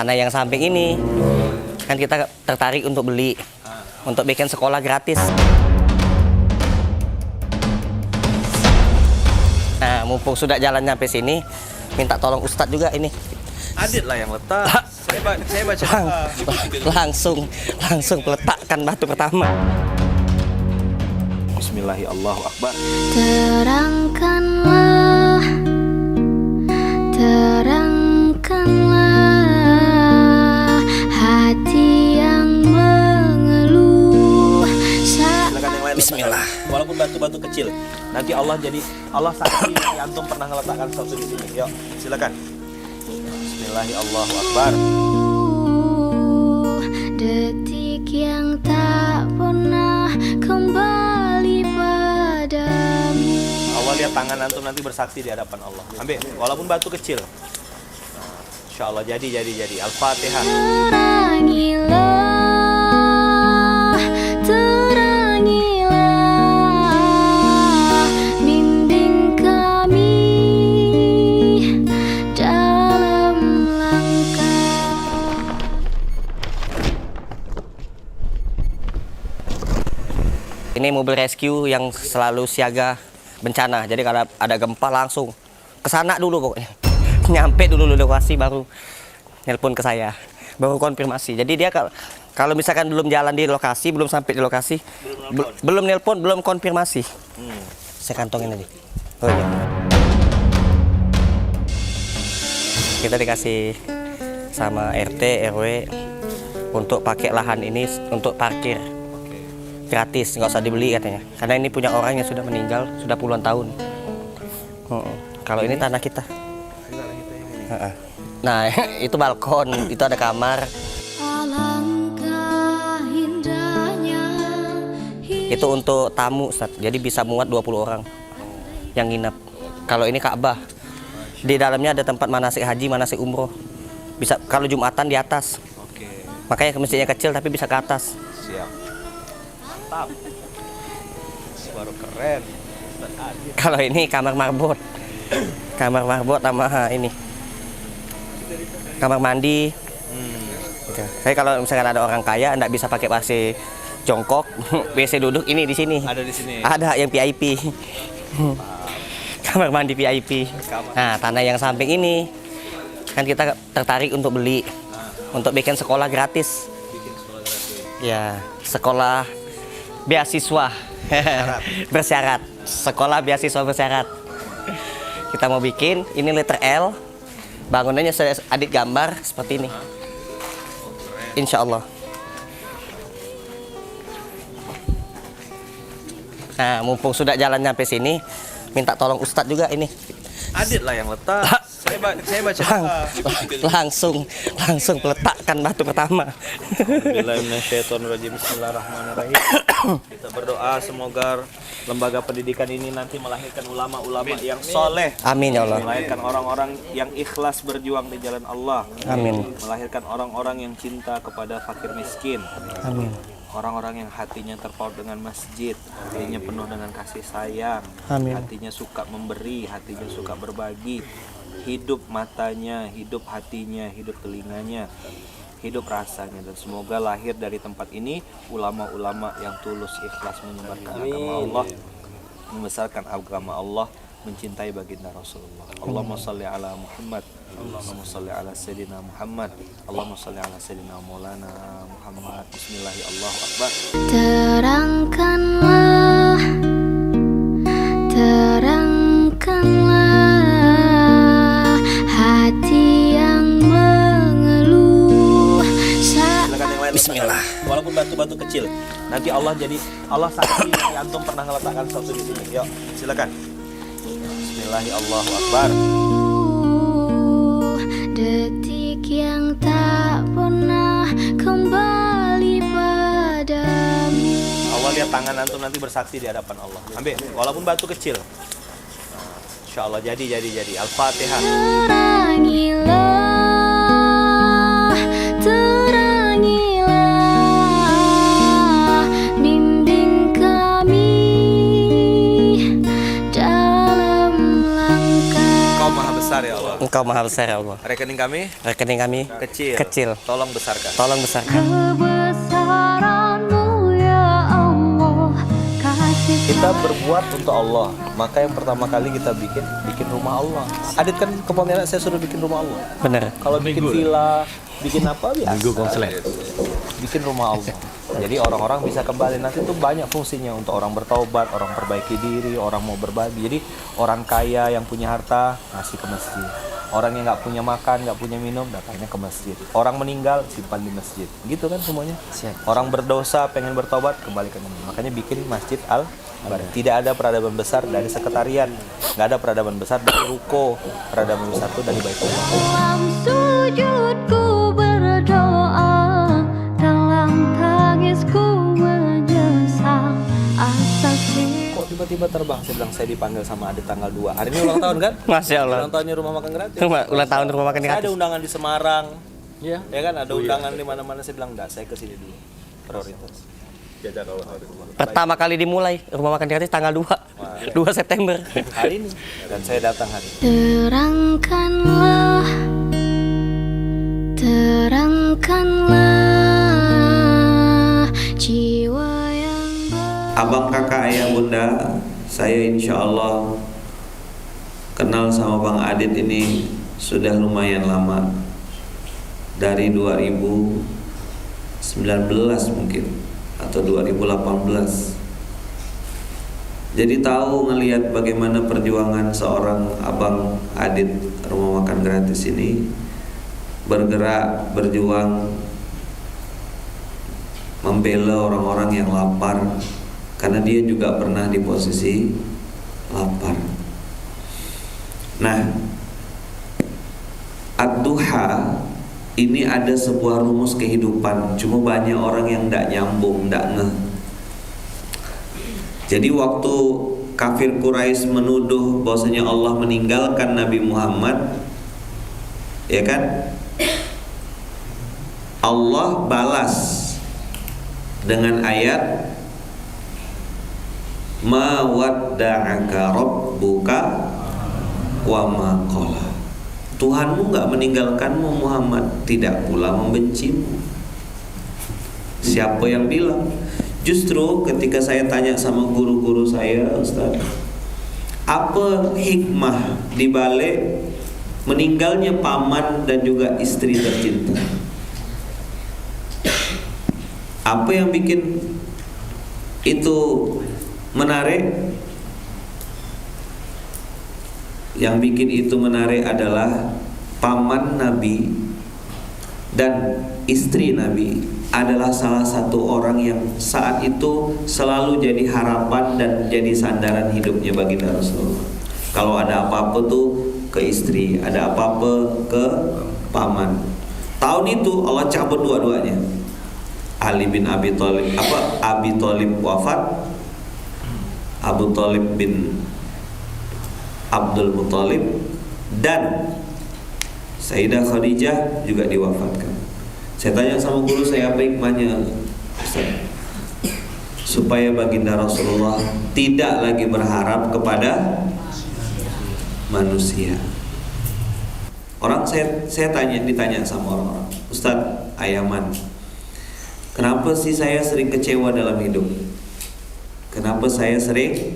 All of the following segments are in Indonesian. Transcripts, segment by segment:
tanah yang samping ini kan kita tertarik untuk beli, untuk bikin sekolah gratis. Nah, mumpung sudah jalan nyampe sini, minta tolong Ustadz juga ini. Adit lah yang letak. Saya baca langsung letakkan batu pertama. Bismillahirrahmanirrahim. Allahu Akbar. Terangkanlah hati yang mengeluh. Silakan yang lain. Bismillah. Walaupun batu-batu kecil, nanti Allah saksi yang antum pernah meletakkan satu di sini. Yuk, silakan. Bismillahirrahmanirrahim. Allahu Akbar. Detik yang tak pernah kembali padamu. Allah lihat tangan antum nanti bersaksi di hadapan Allah. Ambil, walaupun batu kecil. Insya Allah jadi. Al-Fatihah. Terangilah, bimbing kami dalam langkah. Ini mobil rescue yang selalu siaga bencana. Jadi kalau ada gempa langsung ke sana dulu pokoknya. Nyampe dulu lokasi baru nelpon ke saya, baru konfirmasi. Jadi dia kalau misalkan belum jalan di lokasi, belum sampai di lokasi, belum nelpon, belum konfirmasi. Saya kantongin aja. Oh iya. Kita dikasih sama RT RW untuk pakai lahan ini untuk parkir gratis, nggak usah dibeli katanya. Karena ini punya orang yang sudah meninggal, sudah puluhan tahun. Kalau ini tanah kita. Nah, itu balkon, itu ada kamar. Alangkah indahnya Itu untuk tamu, Ustaz. Jadi bisa muat 20 orang yang nginep. Kalau ini Ka'bah. Di dalamnya ada tempat manasik haji, manasik umroh. Bisa kalau Jumatan di atas. Oke. Makanya masjidnya kecil tapi bisa ke atas. Siap. Mantap. Baru keren. Ustaz Adit. Kalau ini kamar marbot. Kamar marbot sama ini. Kamar mandi. Gitu. Saya kalau misalkan ada orang kaya enggak bisa pakai WC jongkok, WC duduk ini di sini. Ada di sini. Ada yang VIP. Kamar mandi VIP. Nah, tanah yang samping ini kan kita tertarik untuk beli, untuk bikin sekolah gratis. Ya, sekolah beasiswa bersyarat. Sekolah beasiswa bersyarat. Kita mau bikin, ini letter L. Bangunannya saya Adit gambar seperti ini. Insya Allah. Nah, mumpung sudah jalan nyampe sini, minta tolong Ustadz juga ini. Adit lah yang letak. Saya baca. Langsung letakkan batu pertama. Bismillahirrahmanirrahim. Bismillahirrahmanirrahim. Kita berdoa semoga lembaga pendidikan ini nanti melahirkan ulama-ulama yang soleh. Amin ya Allah. Melahirkan orang-orang yang ikhlas berjuang di jalan Allah. Amin. Melahirkan orang-orang yang cinta kepada fakir miskin. Amin. Orang-orang yang hatinya terpaut dengan masjid, hatinya penuh dengan kasih sayang, Amin. hatinya suka memberi, hatinya suka berbagi, hidup matanya, hidup hatinya, hidup telinganya, hidup rasanya, dan semoga lahir dari tempat ini ulama-ulama yang tulus ikhlas menyebarkan agama Allah, membesarkan agama Allah, mencintai baginda Rasulullah. Allahumma salli ala Muhammad, Allahumma salli ala Sayyidina Muhammad, Allahumma salli ala Sayyidina Maulana Muhammad. Bismillahirrahmanirrahim. Allahu Akbar. Terangkanlah hati yang mengeluh. Silakan yang lain. Bismillah. Walaupun batu-batu kecil, nanti Allah saksi yang antum pernah meletakkan satu di sini. Yuk, silakan. Bismillahirrahmanirrahim. Allahu Akbar. Detik yang tak pernah kembali padamu. Allah lihat tangan antum nanti bersaksi di hadapan Allah. Ambil, walaupun batu kecil. Insya Allah jadi. Al-Fatihah. Terangilah, bimbing kami dalam langkah. Kau maha besar ya Allah. Engkau maha besar ya Allah. Rekening kami Rekening kami kecil. Tolong besarkan. Tolong besarkan. Kebesaran-Mu ya Allah, kasih Kita berbuat untuk Allah, maka yang pertama kali kita bikin rumah Allah. Adit kan ke Pontianak saya suruh bikin rumah Allah. Bener. Kalau bikin villa, bikin apa biasa. Bikin rumah Allah. Jadi orang-orang bisa kembali, nanti itu banyak fungsinya untuk orang bertaubat, orang perbaiki diri, orang mau berbagi. Jadi orang kaya yang punya harta ngasih ke masjid. Orang yang nggak punya makan, nggak punya minum, datangnya ke masjid. Orang meninggal simpan di masjid. Gitu kan semuanya. Siap. Orang berdosa pengen bertobat kembali ke masjid. Makanya bikin masjid Al-Barik. Tidak ada peradaban besar dari sekretariat, nggak ada peradaban besar dari ruko. Peradaban besar itu dari Baitullah. dalam sujudku berdoa, dalam tangisku menyesal asasi. Kok tiba-tiba terbang? Saya bilang saya dipanggil sama Adit tanggal 2. Hari ini ulang tahun kan? Masya Allah. Ulang tahunnya rumah makan gratis. Ulang tahun rumah makan Saya ada gratis. undangan di Semarang. Iya. Ya kan ada undangan di mana-mana, saya bilang enggak, saya ke sini dulu. Prioritas. Jajak kalau hari rumah. Pertama kali dimulai rumah makan gratis tanggal 2 September. Hari ini dan saya datang hari ini. Terangkanlah jiwa yang Abang, kakak, ayah, bunda, saya insya Allah kenal sama Bang Adit ini sudah lumayan lama. Dari 2019 mungkin atau 2018. Jadi tahu ngelihat bagaimana perjuangan seorang Abang Adit rumah makan gratis ini bergerak, berjuang, membela orang-orang yang lapar, karena dia juga pernah di posisi lapar. Nah, ad-duha ini ada sebuah rumus kehidupan, cuma banyak orang yang tidak nyambung, tidak ngeh. Jadi waktu kafir Quraisy menuduh bahwasanya Allah meninggalkan Nabi Muhammad, ya kan? Allah balas dengan ayat ma wadda'aka rabbuka wa ma qala. Tuhanmu enggak meninggalkanmu Muhammad, tidak pula membencimu. Siapa yang bilang? Justru ketika saya tanya sama guru-guru saya, Ustaz, apa hikmah dibalik meninggalnya paman dan juga istri tercinta? Apa yang bikin itu menarik? Yang bikin itu menarik adalah paman Nabi dan istri Nabi adalah salah satu orang yang saat itu selalu jadi harapan dan jadi sandaran hidupnya baginda Rasulullah. Kalau ada apa-apa tuh ke istri, ada apa-apa ke paman. Tahun itu Allah cabut dua-duanya. Ali bin Abi Thalib, Abi Thalib wafat, Abu Thalib bin Abdul Muthalib, dan Sayyidah Khadijah juga diwafatkan. Saya tanya sama guru saya, apa hikmahnya, Ustaz? Supaya baginda Rasulullah tidak lagi berharap kepada manusia. Orang saya ditanya sama orang-orang, Ustaz Ayaman, kenapa sih saya sering kecewa dalam hidup? Kenapa saya sering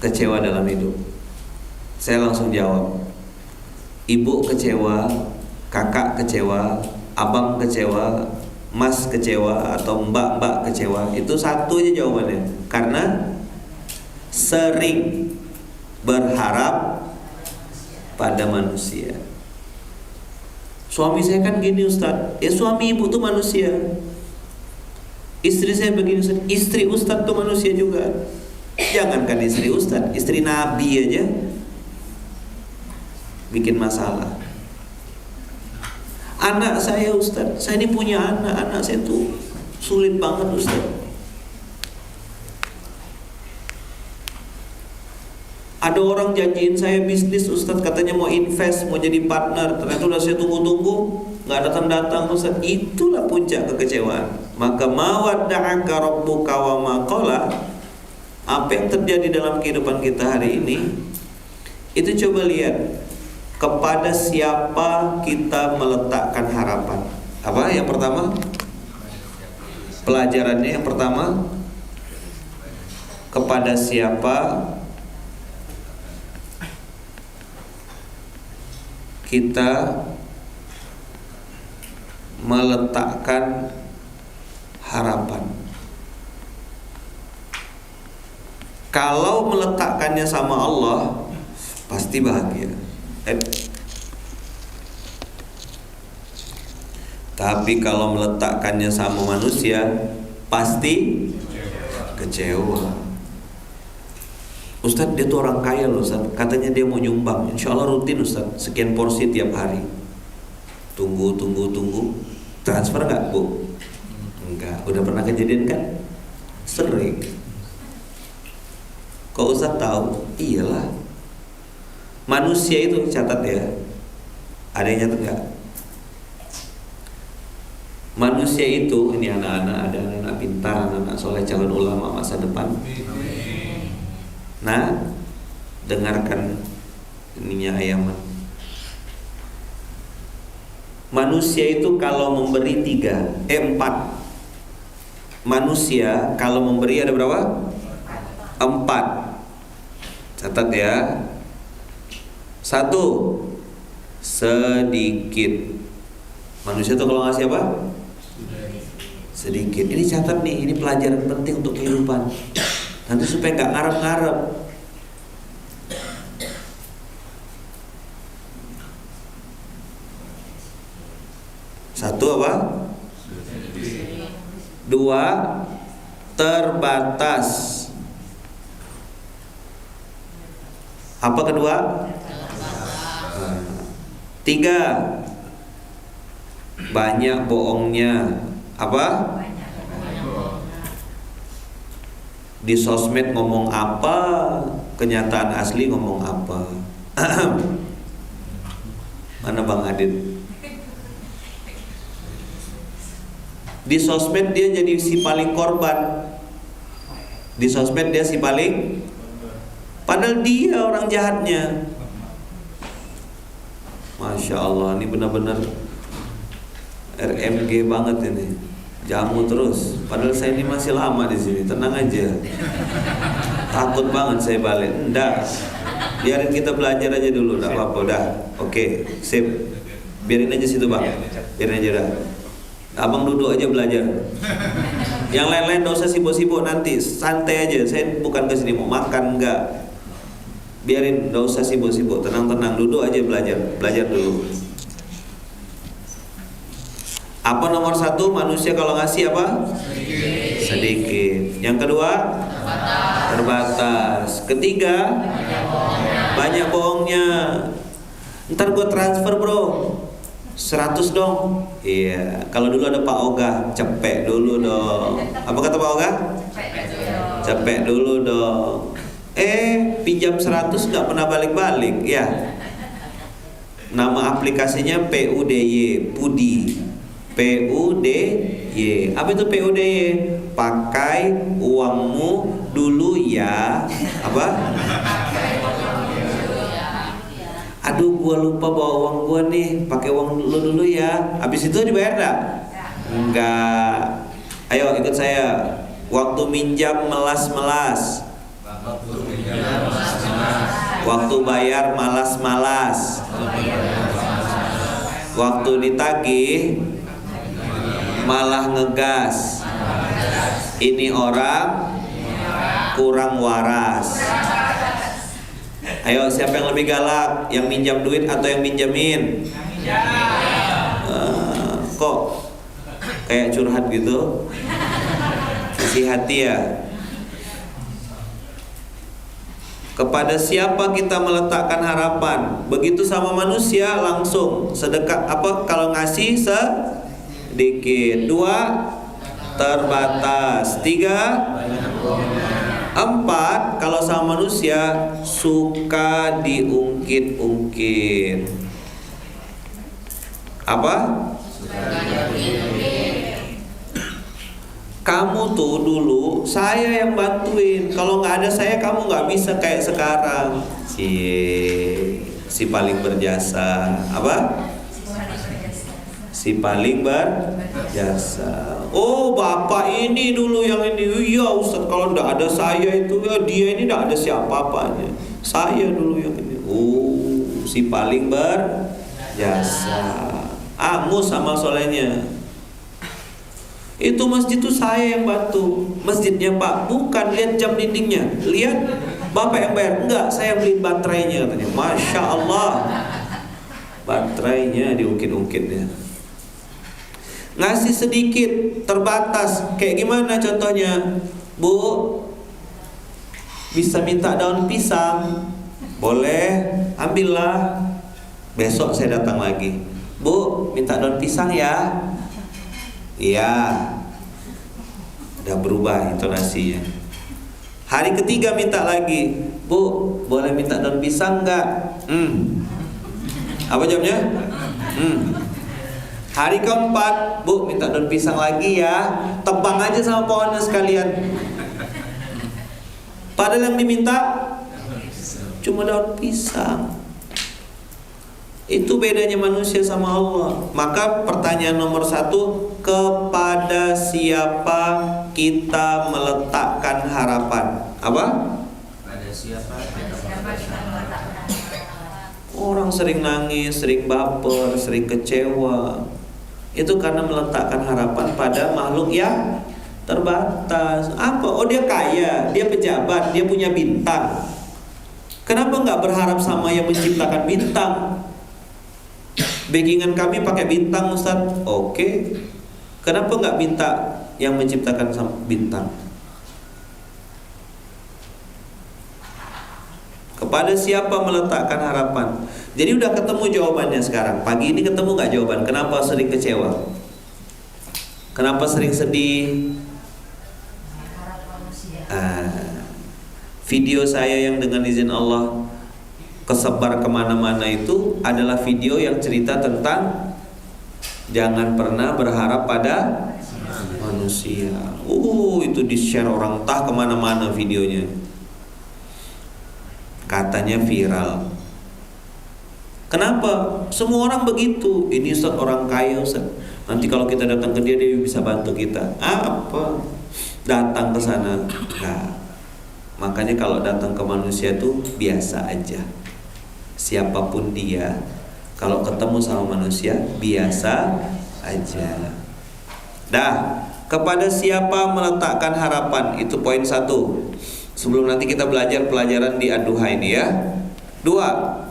kecewa dalam hidup? Saya langsung jawab, ibu kecewa, kakak kecewa, abang kecewa, mas kecewa, atau mbak-mbak kecewa. Itu satu aja jawabannya. Karena sering berharap pada manusia. Suami saya kan gini, Ustaz. Ya suami ibu tuh manusia. Istri saya begini, Ustaz. Istri Ustaz tuh manusia juga. Jangankan istri Ustaz, istri Nabi aja bikin masalah. Anak saya, Ustaz, saya ini punya anak saya tuh sulit banget, Ustaz. Ada orang janjiin saya bisnis, Ustaz, katanya mau invest, mau jadi partner, ternyata udah saya tunggu-tunggu, nggak datang-datang, Ustaz. Itulah puncak kekecewaan. Maka mawadda'aka rabbuka wa ma qala. Apa yang terjadi dalam kehidupan kita hari ini, itu coba lihat. kepada siapa kita meletakkan harapan? Apa yang pertama? Pelajarannya yang pertama, kepada siapa kita meletakkan harapan. Kalau meletakkannya sama Allah, pasti bahagia. Tapi kalau meletakkannya sama manusia, pasti kecewa. Ustadz, dia tuh orang kaya loh Ustadz, katanya dia mau nyumbang, insya Allah rutin Ustadz, sekian porsi tiap hari. Tunggu, transfer nggak Bu? Enggak, udah pernah kejadian kan? Sering. Kok Ustadz tahu? Iyalah, manusia itu, catat ya, ada yang nyatet nggak? Manusia itu, ini anak-anak, ada anak-anak pintar, anak-anak soleh, calon ulama masa depan. Nah, dengarkan ininya ayaman. Manusia itu kalau memberi 4. Manusia kalau memberi ada berapa? 4. Catat ya. 1, sedikit. Manusia itu kalau ngasih apa? Sedikit. Ini catat nih, ini pelajaran penting untuk kehidupan. Nanti supaya nggak ngarep-ngarep. Satu apa? 2, terbatas. Apa kedua? 3, banyak bohongnya. Apa? Di sosmed ngomong apa, kenyataan asli ngomong apa. Mana Bang Adit? Di sosmed dia jadi si paling korban. Di sosmed dia si paling, padahal dia orang jahatnya. Masya Allah, ini benar-benar RMG banget ini. Jamu terus. Padahal saya ini masih lama di sini. Tenang aja. Takut banget saya balik. Enggak. Biarin kita belajar aja dulu. Enggak apa-apa. Udah. Oke. Sip. Biarin aja situ Bang. Biarin aja dah. Abang duduk aja belajar. Yang lain-lain enggak usah sibuk-sibuk nanti. Santai aja. Saya bukan ke sini mau makan, enggak. Biarin, enggak usah sibuk-sibuk. Tenang-tenang. Duduk aja belajar. Belajar dulu. Apa nomor 1? Manusia kalau ngasih apa? Sedikit. Yang kedua? Terbatas. Ketiga? Banyak bohongnya. Ntar gue transfer bro 100 dong. Iya. Kalau dulu ada Pak Ogah, cepek dulu dong. Apa kata Pak Ogah? Cepek dulu dong. Pinjam 100 gak pernah balik-balik. Ya. Nama aplikasinya PUDY, Pudi. PUDY. Apa itu PUDY? Pakai uangmu dulu ya. Apa? Aduh, gua lupa bawa uang gua nih. Pakai uang dulu ya. Habis itu dibayar enggak? Enggak. Ayo ikut saya. Waktu minjam melas-melas. Waktu bayar malas-malas. Waktu ditagih malah ngegas. Ini orang kurang waras. Ayo, siapa yang lebih galak? Yang minjam duit atau yang minjemin? Kok kayak curhat gitu? Isi hati ya. Kepada siapa kita meletakkan harapan? Begitu sama manusia langsung sedekah. Apa kalau ngasih sedikit. 2, terbatas. 3, 4, kalau sama manusia suka diungkit-ungkit. Apa? Kamu tuh dulu saya yang bantuin. Kalau nggak ada saya kamu nggak bisa kayak sekarang. Si paling berjasa. Apa? Si paling berjasa. Oh, bapak ini dulu yang ini. Iya Ustaz, kalau tidak ada saya itu ya dia ini tidak ada siapa-apanya. Saya dulu yang ini. Oh, si paling berjasa. Angus sama solehnya. Itu masjid itu saya yang bantu. Masjidnya Pak, bukan lihat jam dindingnya. Lihat Bapak yang bayar. Enggak, saya beli baterainya katanya. Masya Allah. Baterainya diungkit-ungkitnya. Ngasih sedikit, terbatas. Kayak gimana contohnya? Bu, bisa minta daun pisang? Boleh, ambillah. Besok saya datang lagi. Bu, minta daun pisang ya? Iya. Udah berubah intonasinya. Hari ketiga minta lagi. Bu, boleh minta daun pisang enggak? Apa jawabnya? Hari keempat, Bu, minta daun pisang lagi ya. Tebang aja sama pohonnya sekalian. Padahal yang diminta cuma daun pisang. Itu bedanya manusia sama Allah. Maka pertanyaan nomor 1, kepada siapa kita meletakkan harapan? Apa? Pada siapa? Orang sering nangis, sering baper, sering kecewa. Itu karena meletakkan harapan pada makhluk yang terbatas. Apa? Oh, dia kaya, dia pejabat, dia punya bintang. Kenapa nggak berharap sama yang menciptakan bintang? Backingan kami pakai bintang, Ustaz. Oke. Kenapa nggak minta yang menciptakan bintang? Kepada siapa meletakkan harapan? Jadi udah ketemu jawabannya sekarang. Pagi ini ketemu nggak jawaban? Kenapa sering kecewa? Kenapa sering sedih? Video saya yang dengan izin Allah kesebar kemana-mana itu adalah video yang cerita tentang jangan pernah berharap pada manusia. Itu di-share orang entah kemana-mana videonya. Katanya viral. Kenapa? Semua orang begitu. Ini Ustaz orang kaya Ustaz. Nanti kalau kita datang ke dia, dia bisa bantu kita. Apa? Datang ke sana. Nah, makanya kalau datang ke manusia itu biasa aja. Siapapun dia, kalau ketemu sama manusia biasa aja. Dah, kepada siapa meletakkan harapan? Itu poin 1. Sebelum nanti kita belajar pelajaran di Ad-Duha ini ya. 2.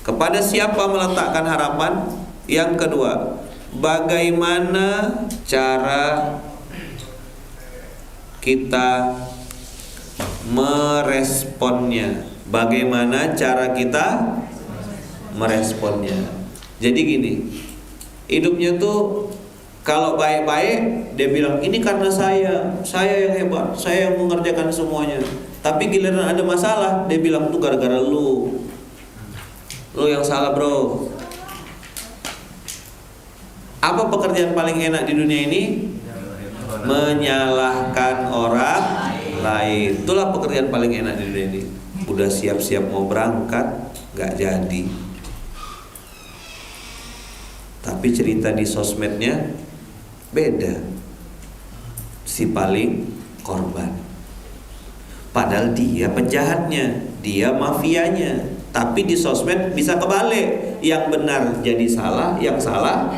Kepada siapa meletakkan harapan? Yang kedua, bagaimana cara kita meresponnya? Bagaimana cara kita meresponnya? Jadi gini, hidupnya tuh kalau baik-baik dia bilang ini karena saya yang hebat, saya yang mengerjakan semuanya. Tapi giliran ada masalah, dia bilang tuh gara-gara lu yang salah bro. Apa pekerjaan paling enak di dunia ini? Menyalahkan orang lain. Itulah pekerjaan paling enak di dunia ini. Udah siap-siap mau berangkat, gak jadi. Tapi cerita di sosmednya beda. Si paling korban. Padahal dia penjahatnya, dia mafianya. Tapi di sosmed bisa kebalik. Yang benar jadi salah, yang salah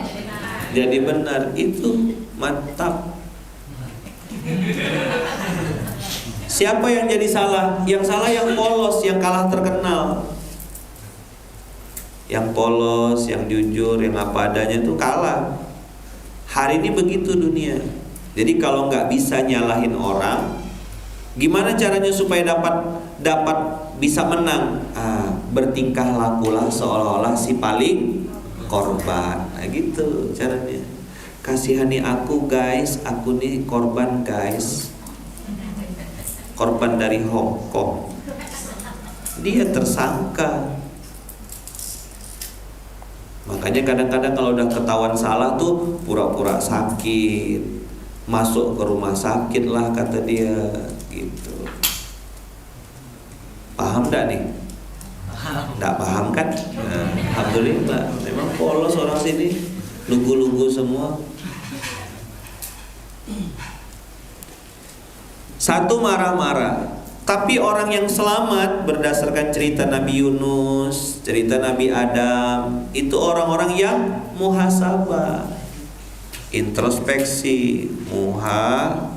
jadi benar. Itu mantap. Siapa yang jadi salah? Yang salah yang polos, yang kalah terkenal. Yang polos, yang jujur, yang apa adanya itu kalah. Hari ini begitu dunia. Jadi kalau nggak bisa nyalahin orang, gimana caranya supaya dapat bisa menang? Bertingkah lakulah seolah-olah si paling korban. Nah gitu caranya. Kasihani aku guys, aku nih korban guys. Korban dari Hong Kong. Dia tersangka. Makanya kadang-kadang kalau udah ketahuan salah tuh pura-pura sakit, masuk ke rumah sakit lah kata dia gitu. Paham Paham enggak nih? Enggak paham kan? Nah, alhamdulillah, memang polos orang sini, lugu-lugu semua. Satu marah-marah. Tapi orang yang selamat berdasarkan cerita Nabi Yunus, cerita Nabi Adam, itu orang-orang yang muhasabah, introspeksi, muhasabah.